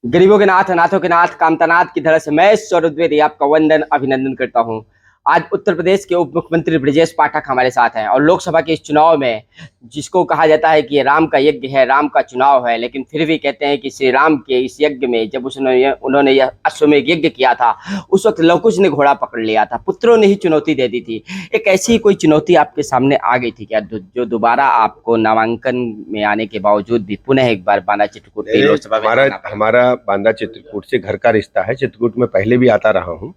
गरीबों के नाथ अनाथों के नाथ कामतानाथ की धड़ से मैं सौरभ द्विवेदी आपका वंदन अभिनंदन करता हूं। आज उत्तर प्रदेश के उप मुख्यमंत्री ब्रजेश पाठक हमारे साथ हैं और लोकसभा के इस चुनाव में जिसको कहा जाता है कि ये राम का यज्ञ है, राम का चुनाव है, लेकिन फिर भी कहते हैं कि श्री राम के इस यज्ञ में जब उन्होंने यह अश्वमेध यज्ञ किया था, उस वक्त लवकुश ने घोड़ा पकड़ लिया था, पुत्रों ने ही चुनौती दे दी थी। एक ऐसी कोई चुनौती आपके सामने आ गई थी क्या, जो दोबारा आपको नामांकन में आने के बावजूद भी पुनः एक बार बांदा चित्रकूट की लोकसभा में हमारा हमारा बांदा चित्रकूट से घर का रिश्ता है। चित्रकूट में पहले भी आता रहा हूँ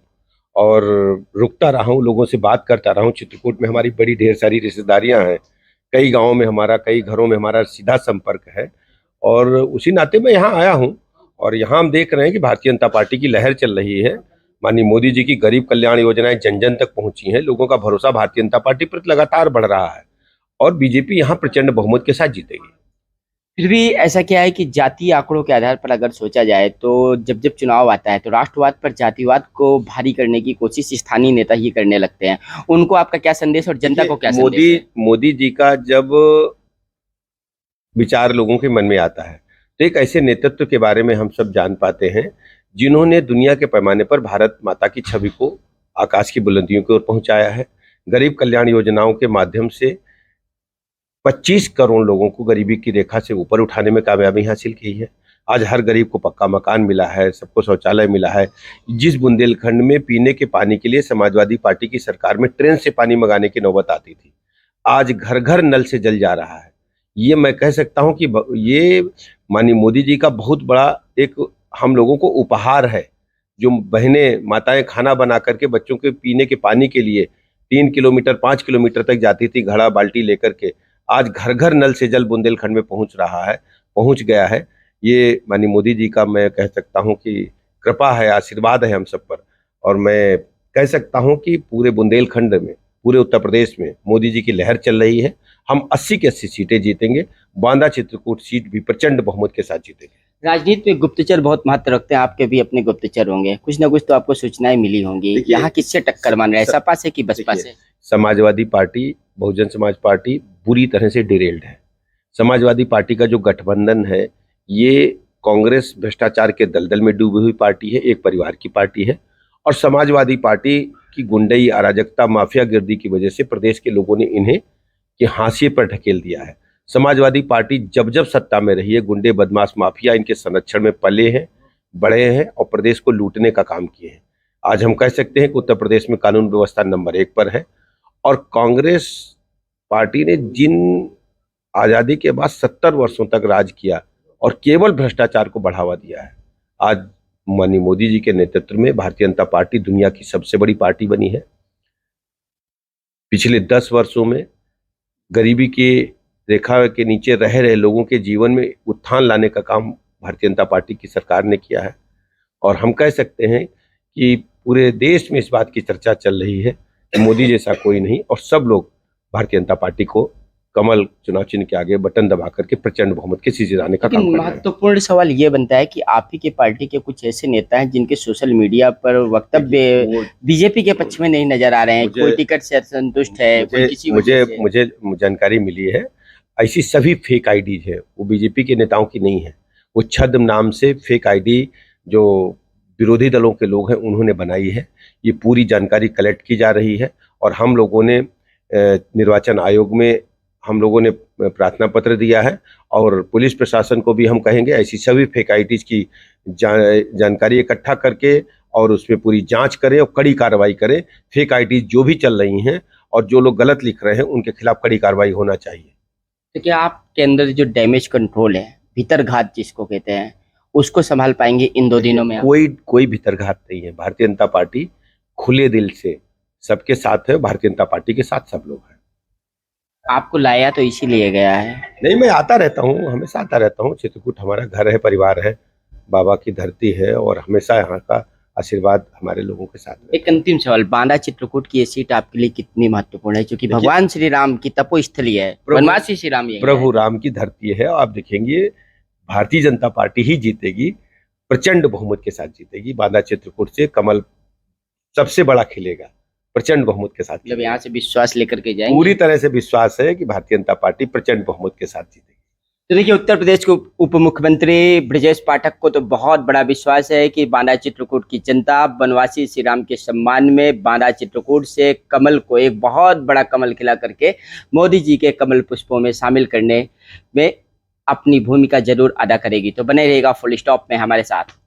और रुकता रहा हूँ, लोगों से बात करता रहा हूँ। चित्रकूट में हमारी बड़ी ढेर सारी रिश्तेदारियां हैं। कई गांवों में हमारा, कई घरों में हमारा सीधा संपर्क है और उसी नाते मैं यहाँ आया हूँ। और यहाँ हम देख रहे हैं कि भारतीय जनता पार्टी की लहर चल रही है। माननीय मोदी जी की गरीब कल्याण योजनाएं जन जन तक पहुंची हैं। लोगों का भरोसा भारतीय जनता पार्टी पर लगातार बढ़ रहा है और बीजेपी यहाँ प्रचंड बहुमत के साथ जीतेगी। फिर भी ऐसा क्या है कि जातीय आंकड़ों के आधार पर अगर सोचा जाए तो जब जब चुनाव आता है तो राष्ट्रवाद पर जातिवाद को भारी करने की कोशिश स्थानीय नेता ही करने लगते हैं। उनको आपका क्या संदेश और जनता को क्या संदेश मोदी है? मोदी जी का जब विचार लोगों के मन में आता है तो एक ऐसे नेतृत्व के बारे में हम सब जान पाते हैं जिन्होंने दुनिया के पैमाने पर भारत माता की छवि को आकाश की बुलंदियों की ओर पहुंचाया है। गरीब कल्याण योजनाओं के माध्यम से 25 करोड़ लोगों को गरीबी की रेखा से ऊपर उठाने में कामयाबी हासिल की है। आज हर गरीब को पक्का मकान मिला है, सबको शौचालय मिला है। जिस बुंदेलखंड में पीने के पानी के लिए समाजवादी पार्टी की सरकार में ट्रेन से पानी मंगाने की नौबत आती थी, आज घर घर नल से जल जा रहा है। ये मैं कह सकता हूं कि ये माननीय मोदी जी का बहुत बड़ा एक हम लोगों को उपहार है। जो बहनें माताएं खाना बना करके बच्चों के पीने के पानी के लिए 3 किलोमीटर 5 किलोमीटर तक जाती थी घड़ा बाल्टी लेकर के, आज घर घर नल से जल बुंदेलखंड में पहुंच रहा है, पहुंच गया है। ये माननीय मोदी जी का मैं कह सकता हूं कि कृपा है, आशीर्वाद है हम सब पर। और मैं कह सकता हूं कि पूरे बुंदेलखंड में, पूरे उत्तर प्रदेश में मोदी जी की लहर चल रही है। हम 80 की 80 सीटें जीतेंगे। बांदा चित्रकूट सीट भी प्रचंड बहुमत के साथ जीतेंगे। राजनीति में गुप्तचर बहुत महत्व रखते हैं, आपके भी अपने गुप्तचर होंगे, कुछ ना कुछ तो आपको सूचनाएं मिली होंगी। यहाँ किससे टक्कर मान रहे हैं, सपा से कि बसपा से? समाजवादी पार्टी, बहुजन समाज पार्टी बुरी तरह से डिरेल्ड है। समाजवादी पार्टी का जो गठबंधन है ये कांग्रेस भ्रष्टाचार के दलदल में डूबी हुई पार्टी है, एक परिवार की पार्टी है। और समाजवादी पार्टी की गुंडई, अराजकता, माफिया गिर्दी की वजह से प्रदेश के लोगों ने इन्हें कि हाशिए पर ढकेल दिया है। समाजवादी पार्टी जब जब सत्ता में रही है, गुंडे, बदमाश, माफिया इनके संरक्षण में पले हैं, बड़े हैं और प्रदेश को लूटने का काम किए हैं। आज हम कह सकते हैं कि उत्तर प्रदेश में कानून व्यवस्था नंबर 1 पर है। और कांग्रेस पार्टी ने जिन आजादी के बाद 70 वर्षों तक राज किया और केवल भ्रष्टाचार को बढ़ावा दिया है, आज माननीय मोदी जी के नेतृत्व में भारतीय जनता पार्टी दुनिया की सबसे बड़ी पार्टी बनी है। पिछले 10 वर्षों में गरीबी के रेखा के नीचे रह रहे लोगों के जीवन में उत्थान लाने का काम भारतीय जनता पार्टी की सरकार ने किया है। और हम कह सकते हैं कि पूरे देश में इस बात की चर्चा चल रही है कि मोदी जैसा कोई नहीं और सब लोग भारतीय जनता पार्टी को कमल चुनाव चिन्ह के आगे बटन दबा करके प्रचंड बहुमत के सीधे जाने का काम कर रहे हैं। महत्वपूर्ण सवाल ये बनता है कि आप ही के पार्टी के कुछ ऐसे नेता हैं जिनके सोशल मीडिया पर वक्तव्य बीजेपी के पक्ष में नहीं नजर आ रहे हैं। कोई टिकट से असंतुष्ट है, कोई किसी मुझे मुझे जानकारी मिली है ऐसी सभी फेक आईडीज है, वो बीजेपी के नेताओं की नहीं है। वो छद्म नाम से फेक आईडी जो विरोधी दलों के लोग हैं उन्होंने बनाई है। ये पूरी जानकारी कलेक्ट की जा रही है और हम लोगों ने निर्वाचन आयोग में हम लोगों ने प्रार्थना पत्र दिया है और पुलिस प्रशासन को भी हम कहेंगे ऐसी सभी फेक आईडीज की जानकारी इकट्ठा करके और उसमें पूरी जांच करें और कड़ी कार्रवाई करें। फेक आईडीज जो भी चल रही हैं और जो लोग गलत लिख रहे हैं उनके खिलाफ कड़ी कार्रवाई होना चाहिए। तो क्या आपके अंदर जो डैमेज कंट्रोल है, भीतरघात जिसको कहते हैं, उसको संभाल पाएंगे इन 2 दिनों में? कोई भीतरघात नहीं है। भारतीय जनता पार्टी खुले दिल से सबके साथ है। भारतीय जनता पार्टी के साथ सब लोग हैं। आपको लाया तो इसीलिए गया है? नहीं, मैं आता रहता हूँ, हमेशा आता रहता हूँ। चित्रकूट हमारा घर है, परिवार है, बाबा की धरती है और हमेशा यहाँ का आशीर्वाद हमारे लोगों के साथ है। एक अंतिम सवाल, बांदा चित्रकूट की ये सीट आपके लिए कितनी महत्वपूर्ण है, क्योंकि भगवान श्री राम की तपोस्थली है, वनवासी श्री राम यही प्रभु राम की धरती है। आप देखेंगे भारतीय जनता पार्टी ही जीतेगी, प्रचंड बहुमत के साथ जीतेगी। बांदा चित्रकूट से कमल सबसे बड़ा खिलेगा, प्रचंड बहुमत के साथ। मतलब यहाँ से विश्वास लेकर के जाएंगे? पूरी तरह से विश्वास है कि भारतीय जनता पार्टी प्रचंड बहुमत के साथ जीतेगी। तो देखिए, उत्तर प्रदेश के उप मुख्यमंत्री ब्रजेश पाठक को तो बहुत बड़ा विश्वास है कि बांदा चित्रकूट की जनता बनवासी श्री राम के सम्मान में बांदा चित्रकूट से कमल को एक बहुत बड़ा कमल खिला करके मोदी जी के कमल पुष्पों में शामिल करने में अपनी भूमिका जरूर अदा करेगी। तो बने रहेगा फुल स्टॉप में हमारे साथ।